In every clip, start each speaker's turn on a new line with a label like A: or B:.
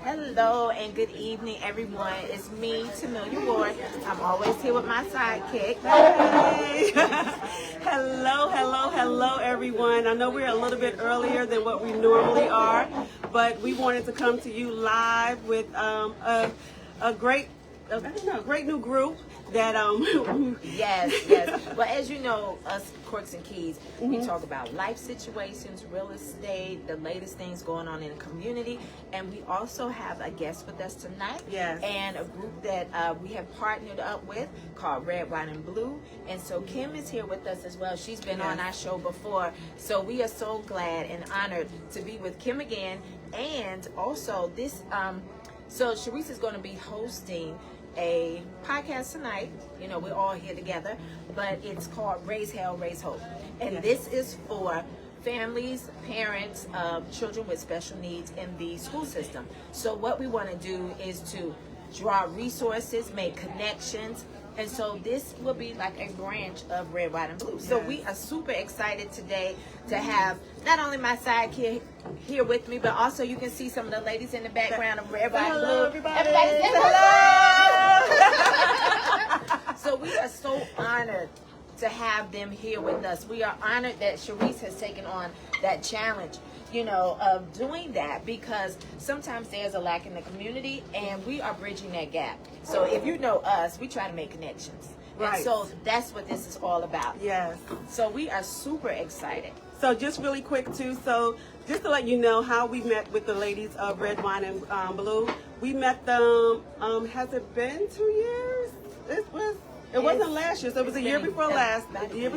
A: Hello and good evening, everyone. It's me, Tamelia Ward. I'm always here with my sidekick.
B: Hey. Hello, everyone. I know we're a little bit earlier than what we normally are, but we wanted to come to you live with a great new group that
A: Yes. Well, as you know, us Corks and Keys, we talk about life situations, real estate, the latest things going on in the community, and we also have a guest with us tonight.
B: Yes.
A: And a group that we have partnered up with called Red, White, and Blue. And so Kim is here with us as well. She's been on our show before, so we are so glad and honored to be with Kim again. And also this, so Sharice is going to be hosting a podcast tonight. You know, we're all here together, but it's called Raise Hell, Raise Hope. And this is for families, parents of children with special needs in the school system. So what we want to do is to draw resources, make connections, and so this will be like a branch of Red, White, and Blue. So we are super excited today to have not only my sidekick here with me, but also you can see some of the ladies in the background of Red, White, and Blue.
B: Everybody.
A: Hello! So we are so honored to have them here with us. We are honored that Sharice has taken on that challenge, you know, of doing that, because sometimes there's a lack in the community and we are bridging that gap. So if you know us, we try to make connections.
B: Right.
A: And so that's what this is all about.
B: Yes.
A: So we are super excited.
B: So just really quick too, so just to let you know how we met with the ladies of Red, Wine, and Blue. We met them, has it been 2 years? It wasn't last year, so it was a year before last. A year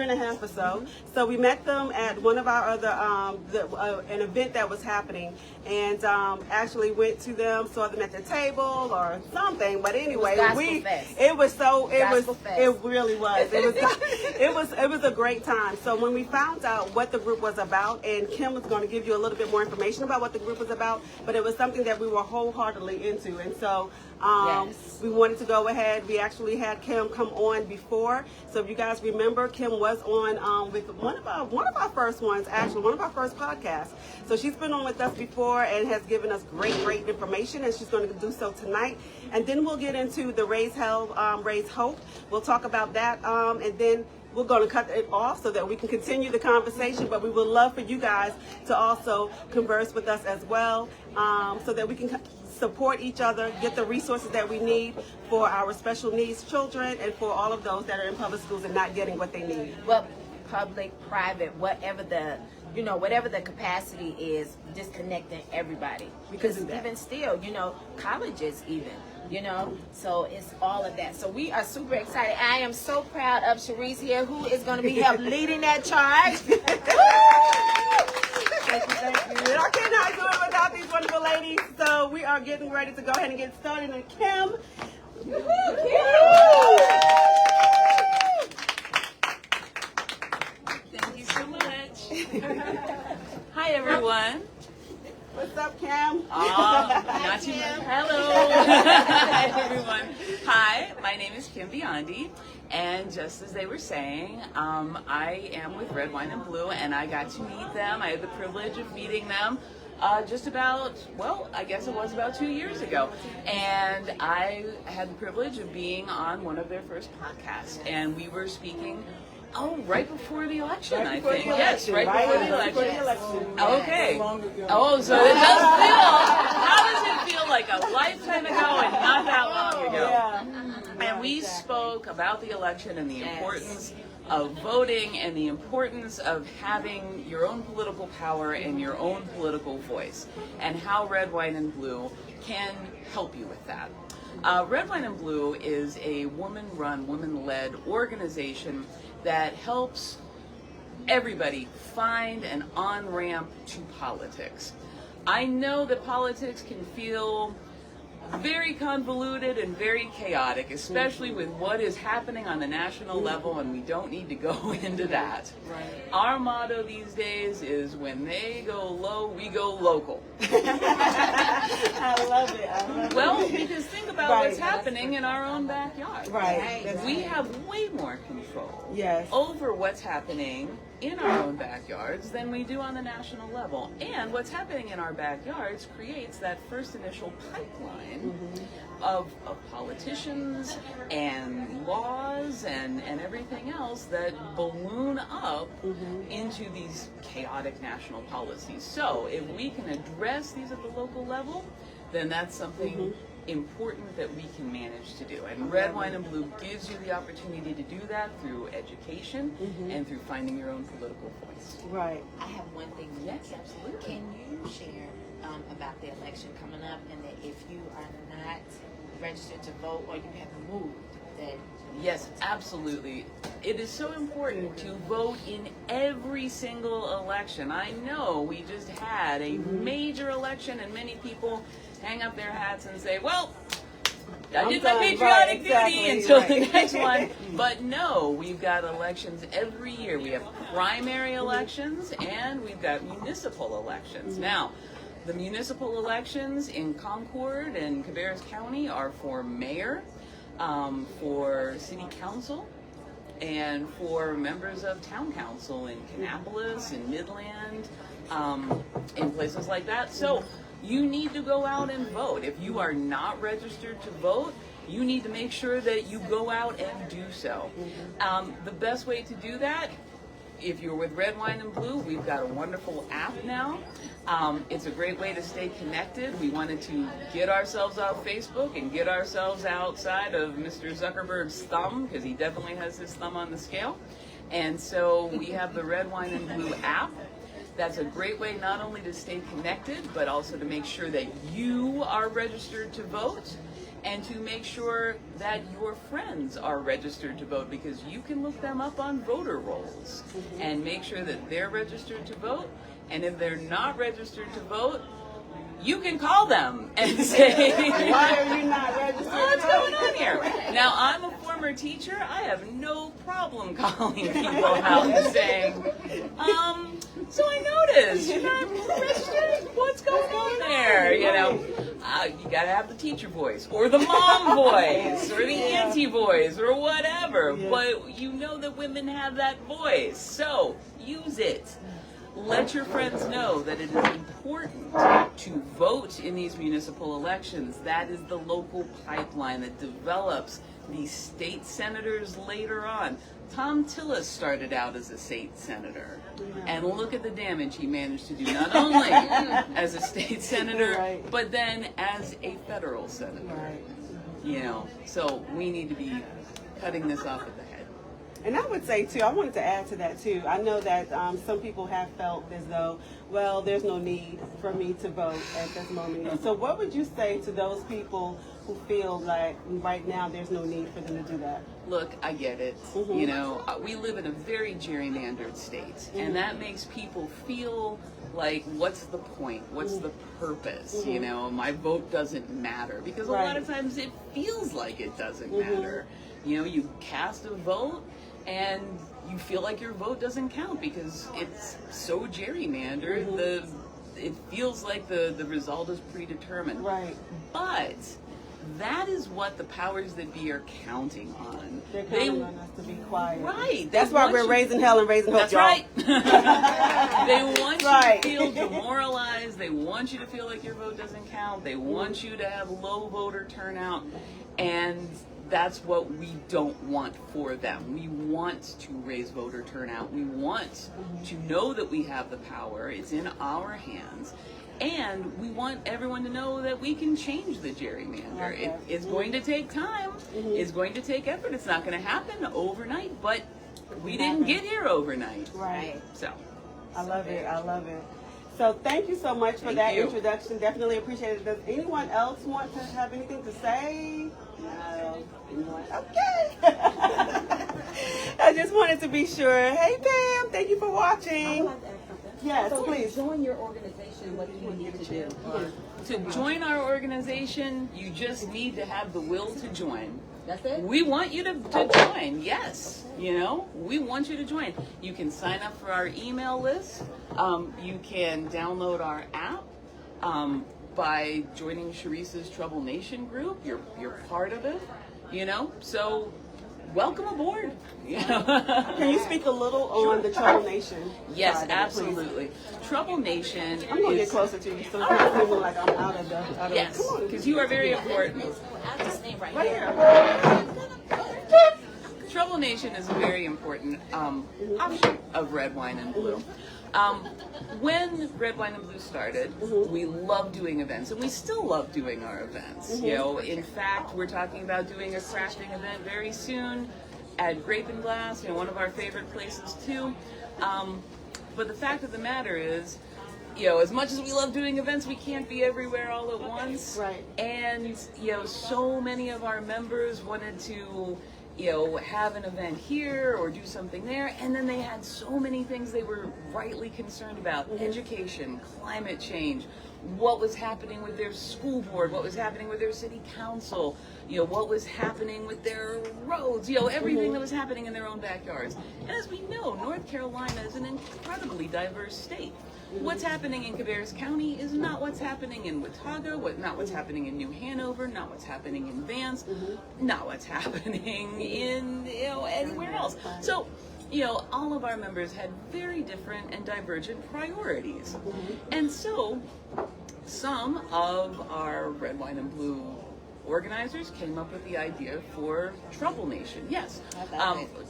B: and a half or so. So we met them at one of our other an event that was happening, and actually went to them, saw them at the table or something. But anyway, it really was. It was a great time. So when we found out what the group was about, and Kim was going to give you a little bit more information about what the group was about, but it was something that we were wholeheartedly into, and so. We wanted to go ahead. We actually had Kim come on before. So if you guys remember, Kim was on with one of our first ones, actually, one of our first podcasts. So she's been on with us before and has given us great information, and she's going to do so tonight. And then we'll get into the Raise Hell, Raise Hope. We'll talk about that, and then we're going to cut it off so that we can continue the conversation, but we would love for you guys to also converse with us as well, so that we can support each other, get the resources that we need for our special needs children and for all of those that are in public schools and not getting what they need.
A: Well, public, private, whatever the capacity is, just connecting everybody. Because even still, colleges even. So it's all of that. So we are super excited. I am so proud of Sharice here, who is going to be leading that charge.
B: Thank you. I cannot do it without these wonderful ladies. So we are getting ready to go ahead and get started. And Kim.
C: Thank you so much. Hi, everyone.
B: What's up, Kim?
C: Not too much. Hello. Hi, everyone. Hi, my name is Kim Biondi, and just as they were saying, I am with Red, Wine, and Blue, and I got to meet them. I had the privilege of meeting them just about, I guess it was about 2 years ago. And I had the privilege of being on one of their first podcasts, and we were speaking right before the election, I think. Yes, right before the election. Okay. Oh, so it does feel, how does it feel like a lifetime ago and not that long ago? And we spoke about the election and the importance of voting and the importance of having your own political power and your own political voice, and how Red, White, and Blue can help you with that. Red, White, and Blue is a woman-run, woman-led organization that helps everybody find an on-ramp to politics. I know that politics can feel very convoluted and very chaotic, especially with what is happening on the national level, and we don't need to go into that. Right. Our motto these days is, when they go low, we go local.
B: I love it.
C: Well, because think about what's happening in our own backyard.
B: Right.
C: We have way more control
B: yes.
C: over what's happening in our own backyards than we do on the national level. And what's happening in our backyards creates that first initial pipeline of politicians and laws and everything else that balloon up into these chaotic national policies. So if we can address these at the local level, then that's something important that we can manage to do. And Red, Wine, and Blue gives you the opportunity to do that through education and through finding your own political voice.
B: Right.
A: I have one thing.
C: Yes, absolutely.
A: Can you share about the election coming up, and that if you are not registered to vote or you have moved, that
C: Yes, absolutely. It is so important to vote in every single election. I know we just had a major election and many people hang up their hats and say, well, I did my patriotic duty until the next one. But no, we've got elections every year. We have primary elections and we've got municipal elections. Now, the municipal elections in Concord and Cabarrus County are for mayor, for city council, and for members of town council in Kannapolis, in Midland, in places like that. So you need to go out and vote. If you are not registered to vote, you need to make sure that you go out and do so. The best way to do that, if you're with Red, Wine, and Blue, we've got a wonderful app now. It's a great way to stay connected. We wanted to get ourselves off Facebook and get ourselves outside of Mr. Zuckerberg's thumb, because he definitely has his thumb on the scale. And so we have the Red, Wine, and Blue app. That's a great way not only to stay connected, but also to make sure that you are registered to vote, and to make sure that your friends are registered to vote, because you can look them up on voter rolls and make sure that they're registered to vote. And if they're not registered to vote, you can call them and say,
B: why are you not registered?
C: What's going on here? Now, I'm a former teacher. I have no problem calling people out and saying, so I noticed you're not registered. What's going on there? You know, you gotta have the teacher voice, or the mom voice, or the auntie voice, or whatever. But you know that women have that voice, so use it. Let your friends know that it is important to vote in these municipal elections. That is the local pipeline that develops these state senators later on. Tom Tillis started out as a state senator, and look at the damage he managed to do, not only as a state senator, but then as a federal senator. You know, so we need to be cutting this off at the head.
B: And I would say, too, I wanted to add to that, too. I know that some people have felt as though, well, there's no need for me to vote at this moment. So what would you say to those people who feel like right now there's no need for them to do that?
C: Look, I get it. You know, we live in a very gerrymandered state, and that makes people feel like, what's the point? What's the purpose? You know, my vote doesn't matter, because a lot of times it feels like it doesn't matter. You know, you cast a vote, and you feel like your vote doesn't count because it's so gerrymandered. It feels like the result is predetermined. But that is what the powers that be are counting on.
B: They're counting on us to be quiet.
C: That's
B: why we're raising hell and raising hope,
C: That's right. They want you to feel demoralized. They want you to feel like your vote doesn't count. They want you to have low voter turnout. And that's what we don't want for them. We want to raise voter turnout. We want to know that we have the power. It's in our hands. And we want everyone to know that we can change the gerrymander. It's going to take time. It's going to take effort. It's not going to happen overnight, but we didn't get here overnight. So
B: I love it. I love it. So thank you so much for that introduction. Definitely appreciate it. Does anyone else want to have anything to say? No. Okay. I just wanted to be sure. Hey, Pam, thank you for watching. Yes,
D: so
B: please.
D: To join your organization, what do you need to do?
C: To join our organization, you just need to have the will to join.
D: That's it?
C: We want you to join, yes. You know, we want you to join. You can sign up for our email list. You can download our app by joining Sharice's Trouble Nation group. You're part of it, you know. So welcome aboard.
B: Can you speak a little on the Trouble Nation?
C: Yes,
B: side of it,
C: absolutely. Trouble Nation.
B: I'm gonna get
C: is-
B: closer to you, so it doesn't feel like I'm out of the.
C: Yes,
B: Come on.
C: because you are very important.
A: I'll just name right
B: Right
A: here.
B: here.
C: Trouble Nation is a very important offshoot of Red Wine and Blue. When Red Wine and Blue started, we loved doing events, and we still love doing our events. You know, in fact, we're talking about doing a crafting event very soon at Grape and Glass, you know, one of our favorite places too. But the fact of the matter is, you know, as much as we love doing events, we can't be everywhere all at once.
B: Right.
C: And, you know, so many of our members wanted to, you know, have an event here or do something there, and then they had so many things they were rightly concerned about: education, climate change, what was happening with their school board, what was happening with their city council, you know, what was happening with their roads, you know, everything that was happening in their own backyards. And as we know, North Carolina is an incredibly diverse state. What's happening in Cabarrus County is not what's happening in Watauga, not what's happening in New Hanover, not what's happening in Vance, not what's happening in, you know, anywhere else. So, you know, all of our members had very different and divergent priorities. And so, some of our Red Wine and Blue organizers came up with the idea for Trouble Nation. Yes,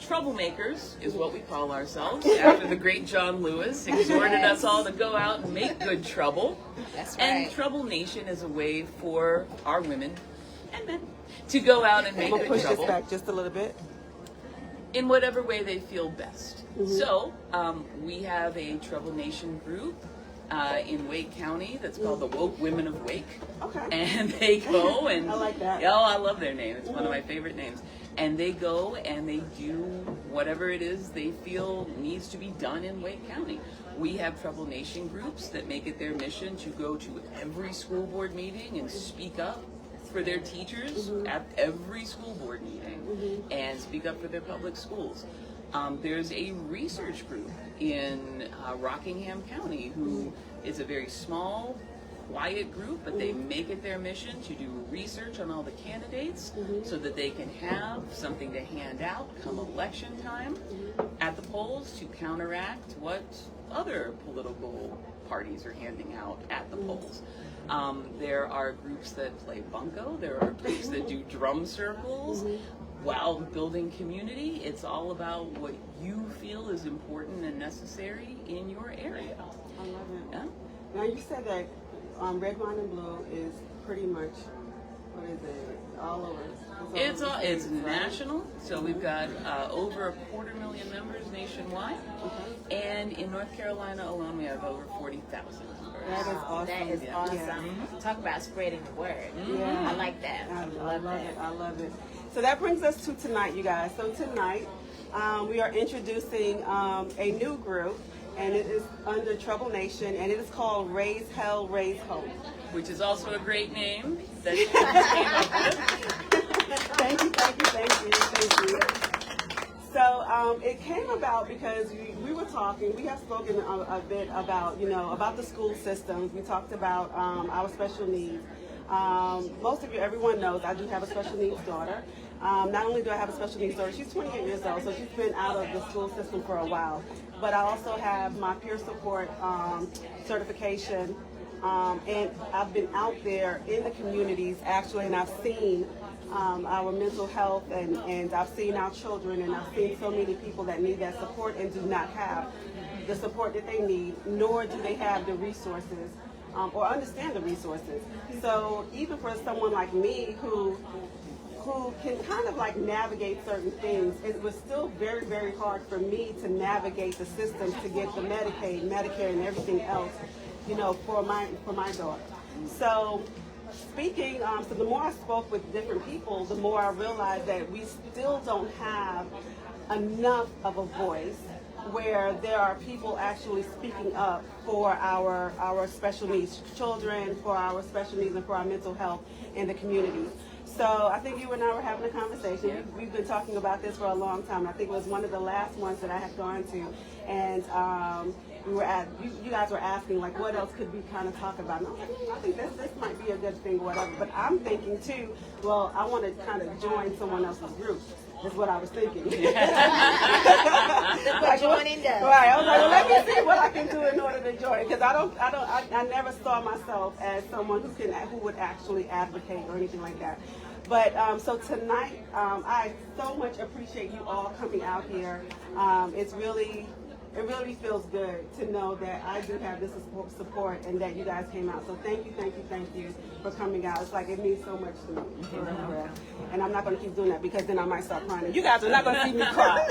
C: troublemakers is what we call ourselves, after the great John Lewis exhorted us all to go out and make good trouble.
A: That's
C: And
A: right.
C: Trouble Nation is a way for our women and men to go out and
B: I'm
C: make
B: gonna
C: good
B: push
C: trouble
B: this back just a little bit.
C: in whatever way they feel best. So we have a Trouble Nation group in Wake County that's called the Woke Women of Wake.
B: Okay.
C: And they go and
B: I like that.
C: Oh, I love their name. It's one of my favorite names. And they go and they do whatever it is they feel needs to be done in Wake County. We have Trouble Nation groups that make it their mission to go to every school board meeting and speak up for their teachers at every school board meeting and speak up for their public schools. There's a research group in Rockingham County who is a very small, quiet group, but they make it their mission to do research on all the candidates so that they can have something to hand out come election time at the polls to counteract what other political parties are handing out at the polls. There are groups that play bunco. There are groups that do drum circles. While building community, it's all about what you feel is important and necessary in your area.
B: I love it.
C: Yeah?
B: Now you said that Red Wine and Blue is pretty much, what is it, all over?
C: It's national, so we've got over 250,000 members nationwide, and in North Carolina alone we have over 40,000 members.
B: That is awesome.
A: That is
B: Yeah.
A: awesome. Talk about spreading the word.
B: Yeah.
A: I like that.
B: I
A: love
B: love
A: that.
B: it. I love it. So that brings us to tonight, you guys. So tonight, we are introducing a new group, and it is under Trouble Nation, and it is called Raise Hell, Raise Hope.
C: Which is also a great name that you came up with.
B: Thank you. So it came about because we were talking. We have spoken a bit about, about the school systems. We talked about our special needs. Most of you, everyone knows I do have a special needs daughter. Not only do I have a special needs daughter, she's 28 years old, so she's been out of the school system for a while. But I also have my peer support certification, and I've been out there in the communities actually, and I've seen our mental health, and I've seen our children, and I've seen so many people that need that support and do not have the support that they need, nor do they have the resources or understand the resources. So even for someone like me who can kind of like navigate certain things, it was still very, very hard for me to navigate the systems to get the Medicaid, Medicare, and everything else, for my daughter. So speaking, so the more I spoke with different people, the more I realized that we still don't have enough of a voice where there are people actually speaking up for our special needs children, for our special needs, and for our mental health in the community. So I think you and I were having a conversation. We've been talking about this for a long time. I think it was one of the last ones that I had gone to, and you guys were asking like, what else could we kind of talk about? And I was like, I think this might be a good thing, or whatever. But I'm thinking too, well, I want to kind of join someone else's group. is what I was thinking.
A: Look what joining does.
B: Right. I was like, well, let me see what I can do in order to join, because I never saw myself as someone who would actually advocate or anything like that. But so tonight, I so much appreciate you all coming out here. It really feels good to know that I do have this support and that you guys came out. So thank you for coming out. It's like it means so much to me. For real. And I'm not going to keep doing that because then I might start crying. And you guys are not going to see me cry.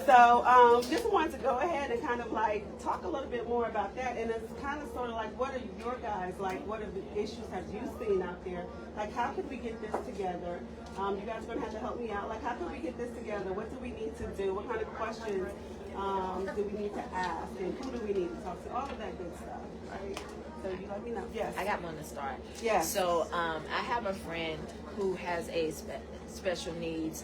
B: So just wanted to go ahead and kind of like talk a little bit more about that. And it's kind of sort of like, what are your guys, like what are the issues have you seen out there? Like how could we get this together? You guys are going to have to help me out. Like how could we get this together? What do we need to do? What kind of questions do we need to ask? And who do we need to talk to? All of that good stuff, right? So you let me know. Yes.
A: I got one to start.
B: Yeah.
A: So I have a friend who has a special needs,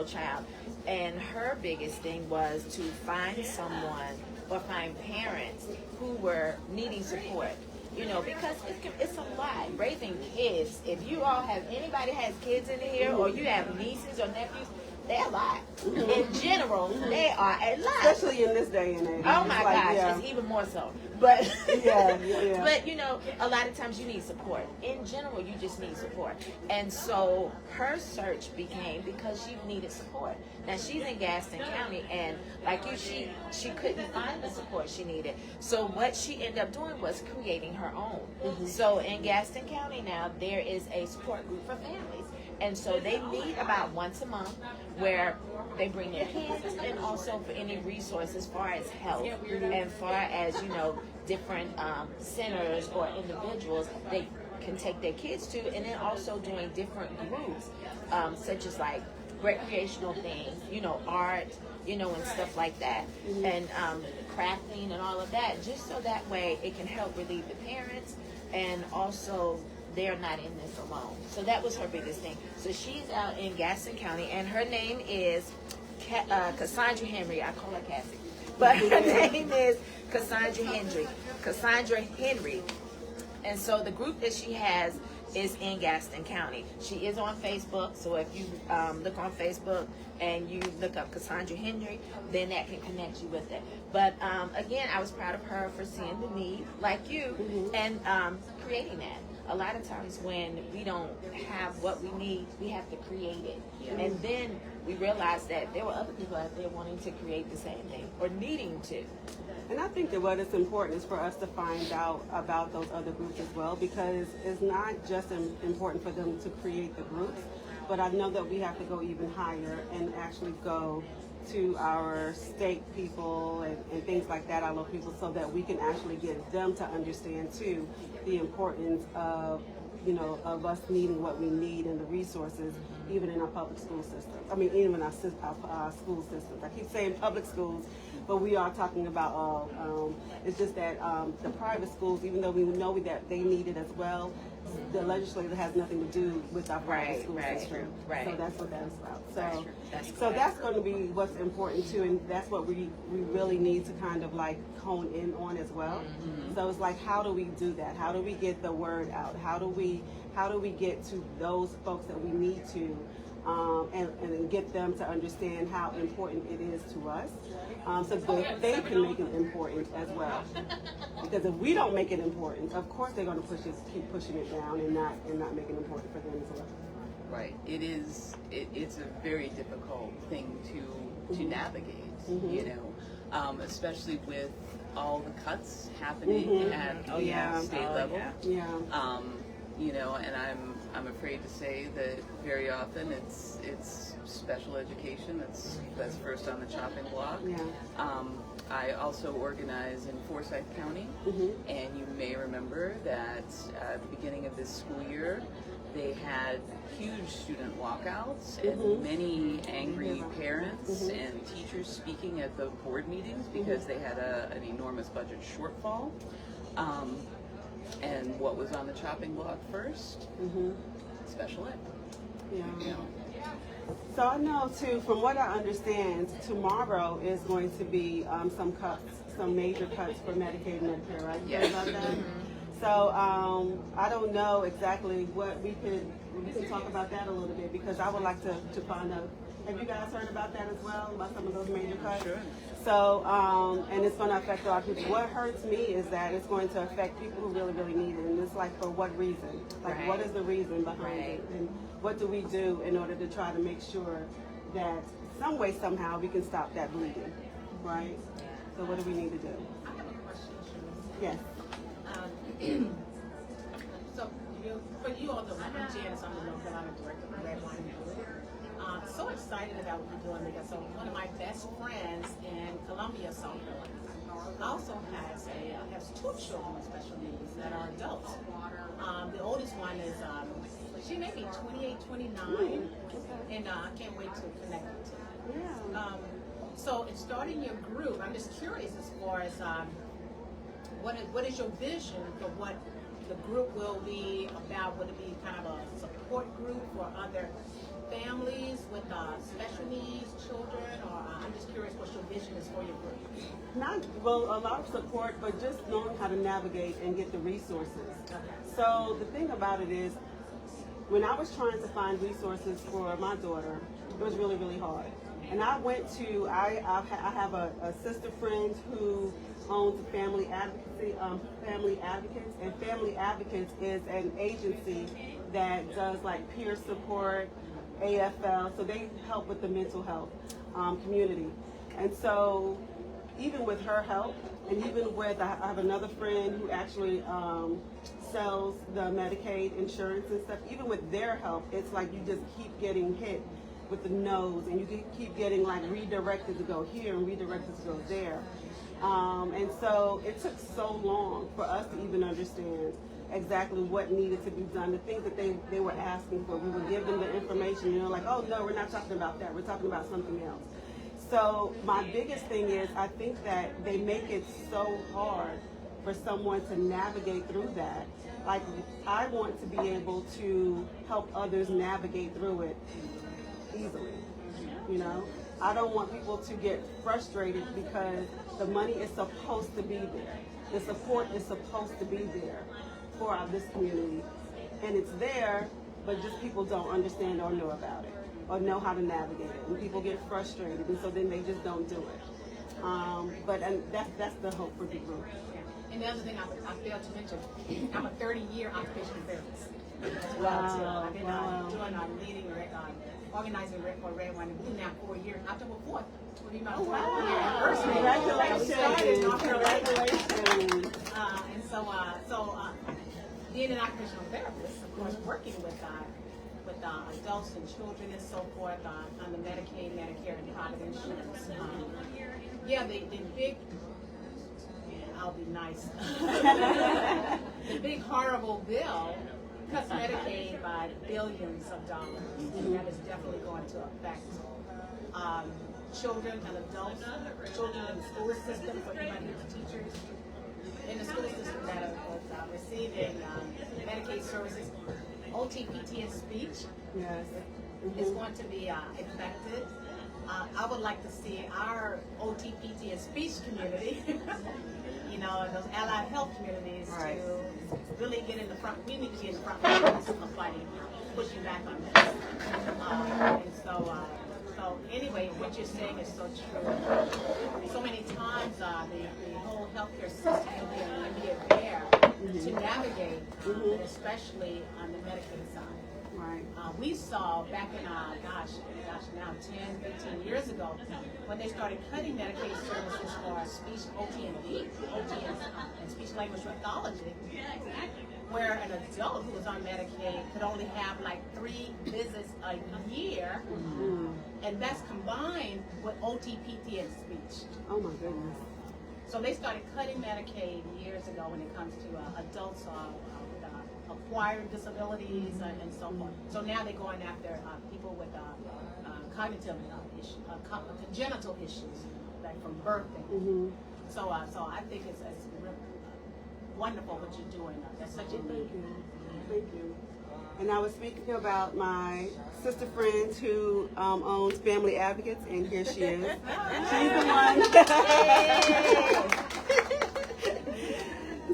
A: child. And her biggest thing was to find someone or find parents who were needing support. Because it's a lot. Raising kids, if you all have, anybody has kids in here or you have nieces or nephews, they're a lot. In general, they are a lot.
B: Especially in this day and age.
A: Oh my gosh, it's even more so. But
B: yeah.
A: But a lot of times you need support. In general, you just need support. And so her search became because she needed support. Now she's in Gaston County, and like you, she couldn't find the support she needed. So what she ended up doing was creating her own. So in Gaston County now, there is a support group for families. And so they meet about once a month where they bring their kids and also for any resources as far as health and far as, different centers or individuals they can take their kids to, and then also doing different groups such as like recreational things, art, and stuff like that, and crafting and all of that, just so that way it can help relieve the parents and also they're not in this alone. So that was her biggest thing. So she's out in Gaston County, and her name is Cassandra Henry. I call her Cassie. But her name is Cassandra Henry. And so the group that she has is in Gaston County. She is on Facebook, so if you look on Facebook and you look up Cassandra Henry, then that can connect you with it. But again, I was proud of her for seeing the need, like you, and creating that. A lot of times when we don't have what we need, we have to create it. And then we realized that there were other people out there wanting to create the same thing or needing to.
B: And I think that what is important is for us to find out about those other groups as well, because it's not just important for them to create the groups, but I know that we have to go even higher and actually go to our state people and things like that, our local people, so that we can actually get them to understand too the importance of of us needing what we need and the resources, even in our public school system. I mean, even in our school systems. I keep saying public schools, but we are talking about all. It's just that the private schools, even though we know that they need it as well, the legislature has nothing to do with our private school system.
A: Right.
B: So that's what that's about. So
A: That's
B: that's going to be what's important too, and that's what we really need to kind of like hone in on as well. So it's like, how do we do that? How do we get the word out? How do we get to those folks that we need to, and get them to understand how important it is to us, so that they can make it important as well. Because if we don't make it important, of course they're going to keep pushing it down and not make it important for them as well.
C: Right. It's a very difficult thing to navigate, especially with all the cuts happening at the state level. And I'm afraid to say that very often it's special education that's first on the chopping block. I also organize in Forsyth County, and you may remember that at the beginning of this school year, they had huge student walkouts and many angry parents and teachers speaking at the board meetings because they had an enormous budget shortfall. And what was on the chopping block first? Special ed.
B: So I know too, from what I understand, tomorrow is going to be some major cuts for Medicaid and Medicare, right?
C: Yes.
B: About that? So I don't know exactly what we can talk about that a little bit, because I would like to find out. Have you guys heard about that as well, about some of those major cuts?
C: Sure.
B: So, and it's going to affect a lot of people. What hurts me is that it's going to affect people who really, really need it. And it's like, for what reason? Like,
A: Right.
B: what is the reason behind
A: Right.
B: it? And what do we do in order to try to make sure that some way, somehow, we can stop that bleeding, right? So what do we need to do?
E: I have a question, Sharice.
B: Yes.
E: So, for you all, I'm Janice, I'm the North Carolina Director of Red Wine and Blue. So excited about what you're doing, because so one of my best friends in Columbia, South Carolina, also has two children with special needs that are adults. The oldest one is, she may be 28, 29, and I can't wait to connect with her.
B: Yeah.
E: So in starting your group, I'm just curious as far as what is your vision for what the group will be about? Would it be kind of a support group for other families with special needs, children, or I'm just curious what your vision is for your group?
B: A lot of support, but just knowing how to navigate and get the resources. So the thing about it is, when I was trying to find resources for my daughter, it was really, really hard. And I went to, I have a sister friend who owns Family Advocacy, Family Advocates, and Family Advocates is an agency that does like peer support, AFL, so they help with the mental health community. And so even with her help, and even with, I have another friend who actually sells the Medicaid insurance and stuff, even with their help, it's like you just keep getting hit with the nose, and you keep getting like redirected to go here and redirected to go there. And so it took so long for us to even understand exactly what needed to be done, the things that they were asking for. We would give them the information, like, oh no, we're not talking about that, we're talking about something else. So my biggest thing is, I think that they make it so hard for someone to navigate through that. Like, I want to be able to help others navigate through it easily, I don't want people to get frustrated because the money is supposed to be there. The support is supposed to be there for this community. And it's there, but just people don't understand or know about it or know how to navigate it. And people get frustrated, and so then they just don't do it. And that's the hope for the group.
E: And the other thing I failed to mention, I'm a 30-year occupational therapist as well.
B: Wow,
E: So I've been
B: wow.
E: doing leading, organizing for Red Wine and Blue now 4 years. October 4th will be my
B: Oh,
E: 12th year
B: wow.
E: anniversary.
B: Congratulations.
E: We started in North Carolina.
B: Congratulations.
E: And so being an occupational therapist, of course, working with adults and children and so forth on the Medicaid, Medicare, and private insurance. The big, I'll be nice. The big horrible bill cuts Medicaid by billions of dollars. And that is definitely going to affect children and adults, children in the school system, for anybody who's teachers in the school system that are receiving Medicaid services. OT, PT, and speech
B: Yes.
E: is going to be affected. I would like to see our OT, PT, and speech community, and those allied health communities
B: Right.
E: to really get in the front. We need to be in the front lines of fighting, pushing back on this. And so anyway, what you're saying is so true. So many times the whole healthcare system can be an immediate bear to navigate, especially on the Medicaid side.
B: Right.
E: We saw back in, now 10, 15 years ago, when they started cutting Medicaid services for speech, OT and speech language pathology, where an adult who was on Medicaid could only have like 3 visits a year, and that's combined with OT, PT, and speech.
B: Oh my goodness.
E: So they started cutting Medicaid years ago when it comes to adults with acquired disabilities and so forth. So now they're going after people with cognitive issues, congenital issues, like from birthing. So I think it's wonderful what you're doing. That's such a
B: Thank
E: need.
B: you. Thank you. And I was speaking about my sister friend who owns Family Advocates, and here she is. She's the one.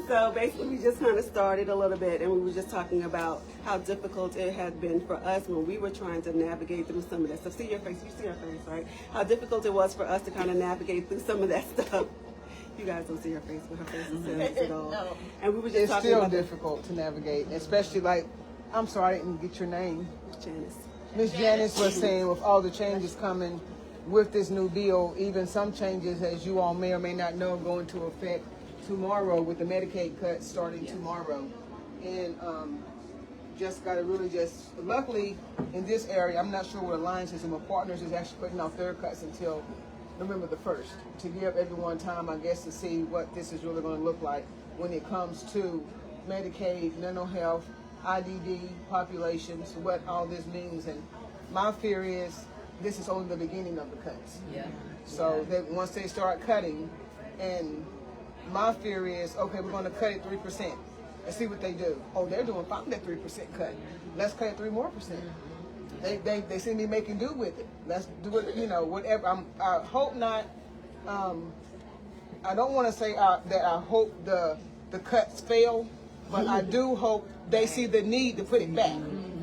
B: So basically, we just kind of started a little bit, and we were just talking about how difficult it had been for us when we were trying to navigate through some of that stuff. See your face, you see our face, right? How difficult it was for us to kind of navigate through some of that stuff. You guys don't see her face, but her face is serious at all.
A: No.
B: And we were just
F: It's
B: talking
F: still
B: about
F: difficult to navigate, especially like, I'm sorry, I didn't get your name.
B: Janice.
F: Miss Janice was saying with all the changes coming with this new bill, even some changes, as you all may or may not know, go into effect tomorrow with the Medicaid cuts starting tomorrow. And just got to really just, luckily in this area, I'm not sure what Alliance is, and my partners is actually putting off their cuts until November the 1st to give everyone time, I guess, to see what this is really going to look like when it comes to Medicaid, mental health, IDD populations, what all this means. And my fear is this is only the beginning of the cuts.
A: Yeah.
F: So that once they start cutting, and my fear is, okay, we're going to cut it 3% and see what they do. Oh, they're doing fine with that 3% cut. Let's cut it 3 more percent. They seem to be making do with it. Let's do it, you know, whatever. I hope not. I don't want to say that I hope the cuts fail, but I do hope they see the need to put it back.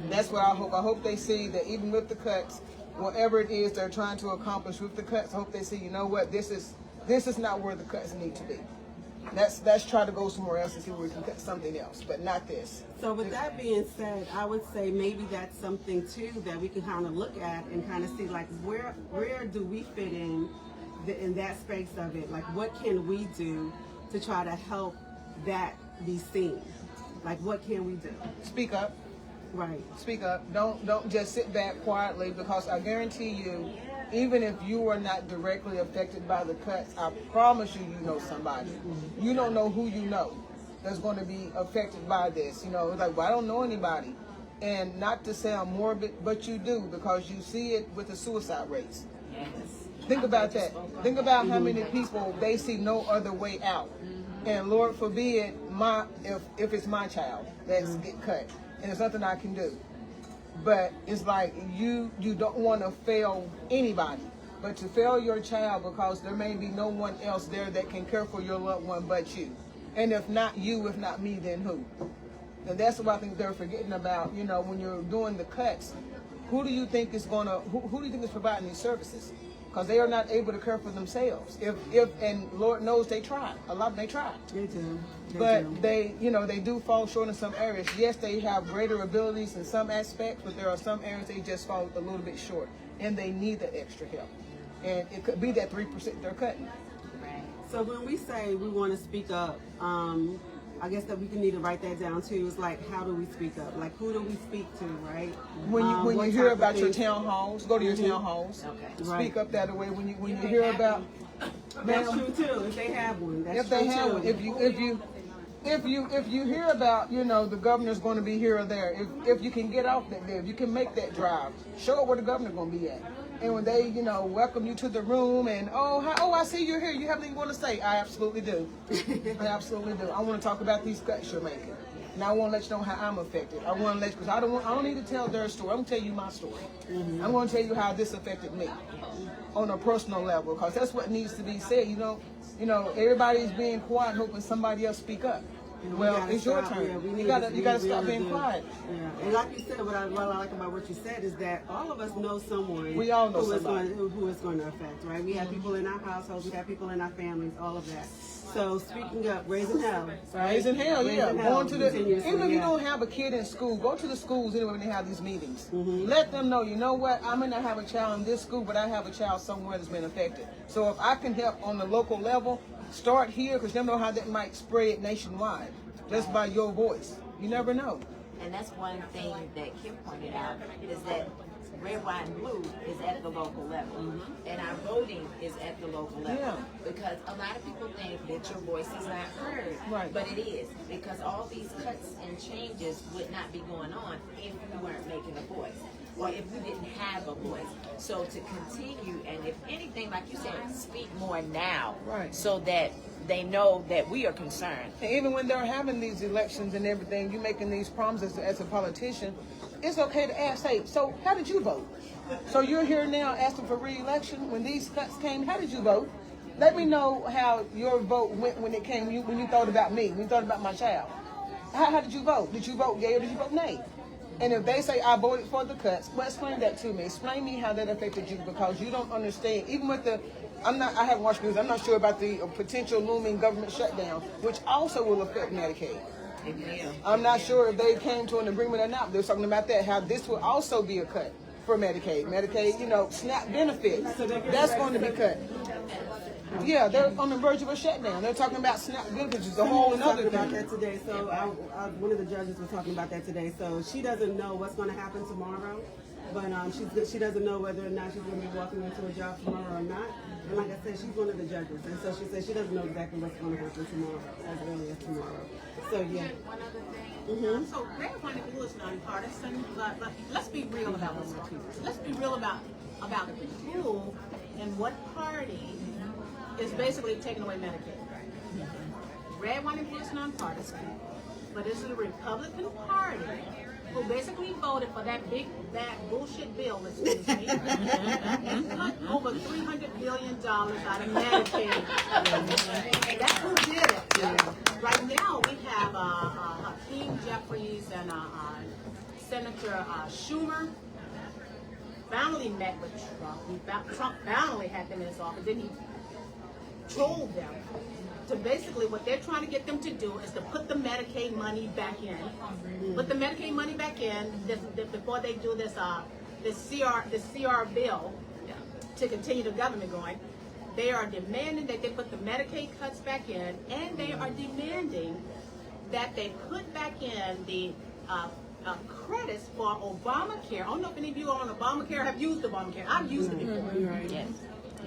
F: That's what I hope. I hope they see that even with the cuts, whatever it is they're trying to accomplish with the cuts, I hope they see, you know what, this is not where the cuts need to be. Let's try to go somewhere else and see where we can cut something else, but not this.
B: So with that being said, I would say maybe that's something too that we can kind of look at and kind of see like where do we fit in that space of it? Like what can we do to try to help that be seen? Like what can we do?
F: Speak up.
B: Right.
F: Speak up. Don't just sit back quietly, because I guarantee you, even if you are not directly affected by the cuts, I promise you, you know somebody. You don't know who you know that's going to be affected by this. You know, it's like, well, I don't know anybody. And not to sound morbid, but you do, because you see it with the suicide rates.
A: Yes.
F: Think about that. Think about how many people they see no other way out. And Lord forbid, if it's my child that's get cut, and there's nothing I can do. But it's like you don't want to fail anybody, but to fail your child because there may be no one else there that can care for your loved one but you. And if not you, if not me, then who? And that's what I think they're forgetting about. You know, when you're doing the cuts, who do you think is who do you think is providing these services? Because they are not able to care for themselves. And Lord knows they tried. A lot of them they tried.
B: They do.
F: But they do fall short in some areas. Yes, they have greater abilities in some aspects, but there are some areas they just fall a little bit short, and they need that extra help. And it could be that 3% they're cutting.
A: Right.
B: So when we say we want to speak up, I guess that we can need to write that down too. It's like, how do we speak up? Like, who do we speak to, right?
F: When you
B: What
F: hear
B: type of
F: about your
B: things-
F: town halls, go to your town halls.
A: Okay.
B: Right.
F: Speak up that way. When you hear about,
B: That's true too. If they have one, that's
F: if they
B: true
F: have
B: too.
F: one, if you hear about, you know, the governor's going to be here or there, if you can get off that there, if you can make that drive, show up where the governor's going to be at. And when they, you know, welcome you to the room and, I see you're here. You have anything you want to say? I absolutely do. I absolutely do. I want to talk about these cuts you're making. And I want to let you know how I'm affected. I want to let you, because I don't need to tell their story. I'm going to tell you my story. I'm going to tell you how this affected me on a personal level, because that's what needs to be said. You know, everybody's being quiet, hoping somebody else speak up. Well, it's your turn. You gotta stop being quiet.
B: Yeah. And like you said, what I like about what you said is that all of us know someone
F: We all know
B: who
F: somebody.
B: is going to affect, right? We have people in our households, we have people in our families, all of that. So speaking up, raising hell. Right?
F: Raising hell, yeah.
B: Raising hell
F: Going to the,
B: continuously,
F: even if you
B: yeah.
F: don't have a kid in school, go to the schools anyway when they have these meetings. Let them know, you know what, I may not have a child in this school, but I have a child somewhere that's been affected. So if I can help on the local level, start here, because you never know how that might spread nationwide, just by your voice. You never know.
A: And that's one thing that Kim pointed out, is that Red, White, and Blue is at the local level. And our voting is at the local level.
F: Yeah.
A: Because a lot of people think that your voice is not heard.
F: Right.
A: But it is. Because all these cuts and changes would not be going on if we weren't making a voice, or if we didn't have a voice. So to continue, and if anything, like you said, speak more now.
F: Right.
A: So that they know that we are concerned.
F: And even when they're having these elections and everything, you're making these promises as a politician, it's okay to ask, hey, so how did you vote? So you're here now asking for re-election when these cuts came, how did you vote? Let me know how your vote went when it came, when you thought about me, when you thought about my child. How did you vote? Did you vote yay or did you vote nay? And if they say I voted for the cuts, well, explain that to me. Explain me how that affected you, because you don't understand. Even with the, I haven't watched news. I'm not sure about the potential looming government shutdown, which also will affect Medicaid. I'm not sure if they came to an agreement or not. They were talking about that, how this will also be a cut for Medicaid. Medicaid, you know, SNAP benefits, that's going to be cut. Yeah, they're on the verge of a shutdown. They're talking about SNAP benefits, which is a whole another
B: about
F: thing.
B: that today. So one of the judges was talking about that today. So she doesn't know what's going to happen tomorrow, but she doesn't know whether or not she's going to be walking into a job tomorrow or not. And like I said, she's one of the judges, and so she said she doesn't know exactly what's going to happen tomorrow, as early as tomorrow. So yeah.
E: One other thing. So Red, White, and Blue is nonpartisan, but let's be real about this. Let's be real about who and what party is basically taking away Medicaid. Red, White, and Blue is nonpartisan, but it's the Republican Party who basically voted for that big, bad bullshit bill, excuse me, and cut over $300 billion out of Medicaid. That's who did it. Right now, we have Hakeem Jeffries and Senator Schumer finally met with Trump. Trump finally had them in his office. Then he told them to basically what they're trying to get them to do is to put the Medicaid money back in. Put the Medicaid money back in before they do this CR bill to continue the government going. They are demanding that they put the Medicaid cuts back in, and they are demanding that they put back in the credits for Obamacare. I don't know if any of you on Obamacare have used Obamacare. I've used it before. Yes.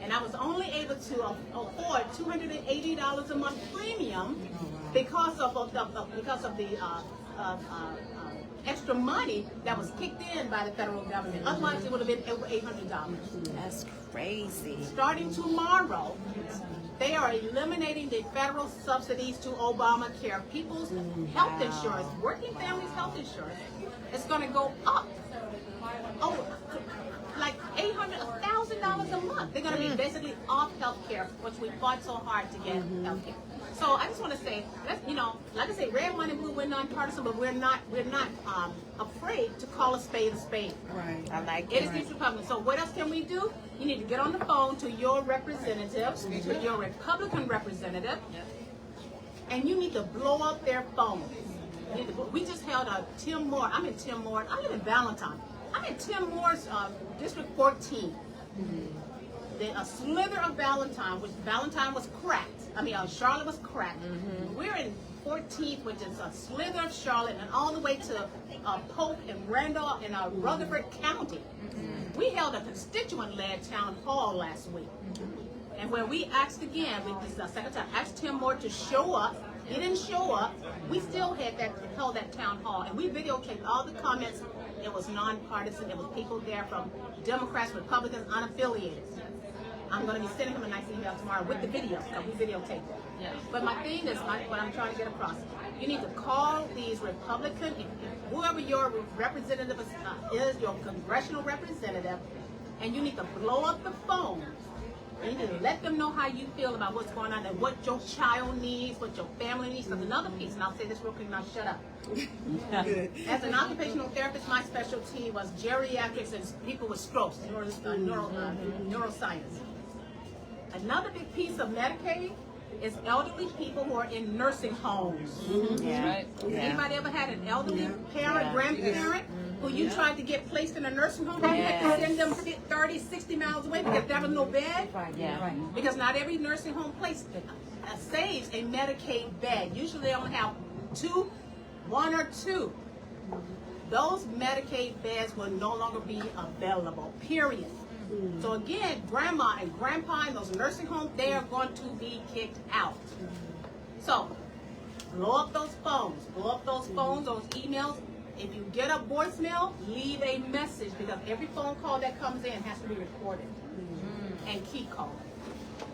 E: And I was only able to afford $280 a month premium because of the extra money that was kicked in by the federal government. Otherwise, it would have been over $800.
A: That's crazy.
E: Starting tomorrow, they are eliminating the federal subsidies to Obamacare. People's health insurance, working families' health insurance, is going to go up. Like $800, $1,000 a month. They're going to be basically off health care, which we fought so hard to get health care. So I just want to say, like I say, Red, White, and Blue, we're nonpartisan, but we're not afraid to call a spade a spade.
B: Right.
A: I like
E: It is these Republicans. So what else can we do? You need to get on the phone to your representative, to your Republican representative, and you need to blow up their phones. We just held a Tim Moore. I'm in Tim Moore. I live in Valentine. I'm in Tim Moore's District 14. A slither of Valentine, which Valentine was cracked. Charlotte was cracked. We're in 14th, which is a slither of Charlotte, and all the way to Polk and Randolph and Rutherford County. We held a constituent-led town hall last week, and where we asked again, this is the second time, asked Tim Moore to show up. He didn't show up. We still held that town hall, and we videotaped all the comments. It was nonpartisan. It was people there from Democrats, Republicans, unaffiliated. I'm going to be sending him a nice email tomorrow with the video, because we videotaped it. Yeah. But my thing is, what I'm trying to get across, you need to call these Republican, whoever your representative is, your congressional representative, and you need to blow up the phone. You need to let them know how you feel about what's going on and what your child needs, what your family needs. Because another piece, and I'll say this real quick, and I'll shut up. As an occupational therapist, my specialty was geriatrics and people with strokes, neuroscience. Another big piece of Medicaid is elderly people who are in nursing homes. Anybody ever had an elderly parent, grandparent, who you tried to get placed in a nursing home? You had to send them 30, 60 miles away because there was no bed? Because not every nursing home place saves a Medicaid bed. Usually they only have one or two. Those Medicaid beds will no longer be available, period. So again, grandma and grandpa in those nursing homes, they are going to be kicked out. So blow up those phones, those emails. If you get a voicemail, leave a message, because every phone call that comes in has to be recorded. And keep calling.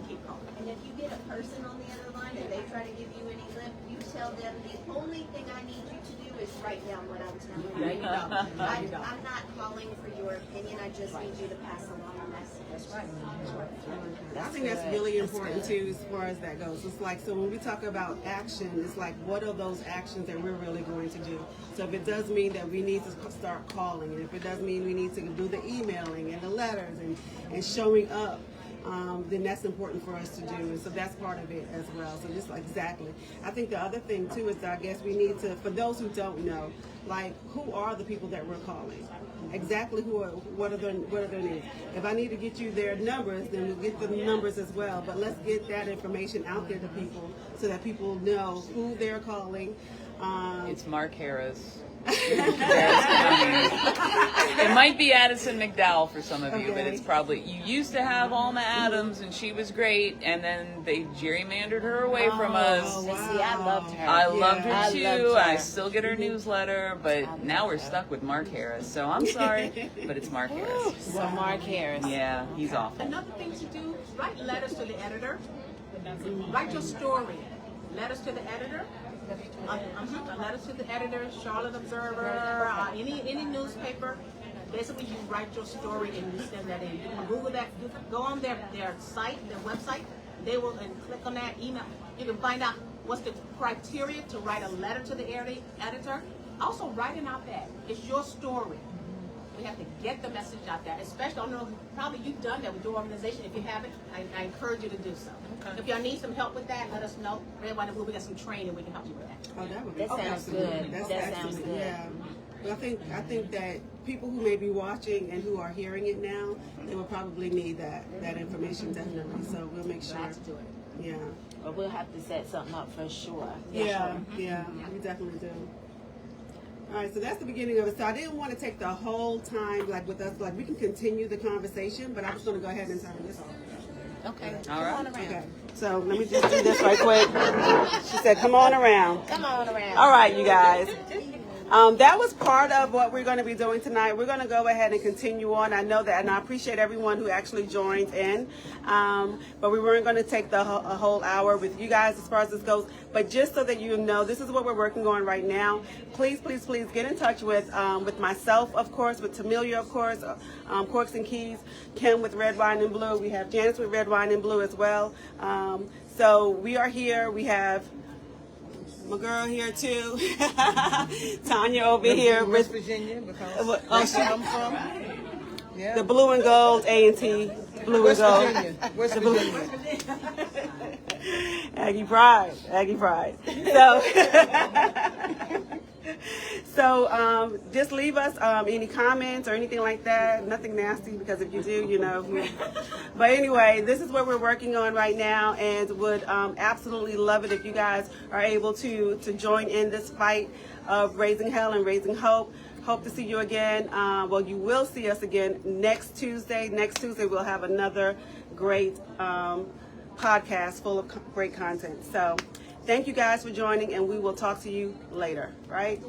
E: Keep calling.
G: And if you get a person on the other line and they try to give you any lip, you tell them the only thing I need you to do is write down what I'm telling you.
E: There you go.
G: I'm not calling for your opinion. I just need you to pass along a message.
E: That's right.
B: I think that's really important too, as far as that goes. It's like, so when we talk about action, it's like, what are those actions that we're really going to do? So if it does mean that we need to start calling, and if it does mean we need to do the emailing and the letters and showing up, then that's important for us to do. And so that's part of it as well. So just like, exactly. I think the other thing too is that I guess we need to, for those who don't know, like, who are the people that we're calling? Exactly what are their names? If I need to get you their numbers, then we'll get the numbers as well. But let's get that information out there to people so that people know who they're calling.
C: It's Mark Harris. It might be Addison McDowell for some of you, but it's probably, you used to have Alma Adams and she was great, and then they gerrymandered her away from us.
A: And see, I loved her.
C: I loved her
A: I
C: too.
A: loved her.
C: I still get her newsletter, but now we're stuck with Mark Harris. So I'm sorry, but it's Mark Harris.
A: So Mark Harris.
C: Yeah, he's awful.
E: Another thing to do, write letters to the editor. Write your story. Letters to the editor. Letters to the editor, Charlotte Observer, any newspaper. Basically, you write your story and you send that in. You can Google that. You can go on their site, their website. They will and click on that email. You can find out what's the criteria to write a letter to the editor. Also, writing out that it's your story. We have to get the message out there, especially, I don't know, probably you've done that with your organization. If you haven't, I encourage you to do so. Okay. If y'all need some help with that, let us know. Red, White, and Blue, we got some training, we can help you with that.
B: Oh, that would be
A: That sounds good.
B: That's
A: That
B: excellent.
A: sounds good.
B: Yeah. But I think that people who may be watching and who are hearing it now, they will probably need that information definitely. So we'll make sure.
E: Glad to do it.
B: Yeah.
A: But we'll have to set something up for sure.
B: Yeah, we definitely do. All right, so that's the beginning of it. So I didn't want to take the whole time, like with us, like we can continue the conversation, but I'm just going to go ahead and turn this off.
A: Okay.
C: All right.
A: Come on around.
B: Okay, so let me just do this right quick. She said, come on around.
A: Come on around.
B: All right, you guys. That was part of what we're going to be doing tonight. We're going to go ahead and continue on. I know that, and I appreciate everyone who actually joined in. But we weren't going to take a whole hour with you guys as far as this goes. But just so that you know, this is what we're working on right now. Please, please, please get in touch with myself, of course, with Tamelia, of course, Corks and Keys, Kim with Red, Wine, and Blue. We have Janice with Red, Wine, and Blue as well. So we are here. We have my girl here too, Tanya over here,
F: West Virginia, because that's where I'm from. Yeah.
B: the Blue and Gold A&T, Blue
F: West
B: and Gold,
F: Virginia. West Virginia.
B: Aggie Pride. So just leave us any comments or anything like that. Nothing nasty, because if you do, you know. But anyway, this is what we're working on right now, and would absolutely love it if you guys are able to join in this fight of raising hell and raising hope. Hope to see you again. Well, you will see us again next Tuesday. Next Tuesday we'll have another great podcast full of great content. So thank you guys for joining, and we will talk to you later, right?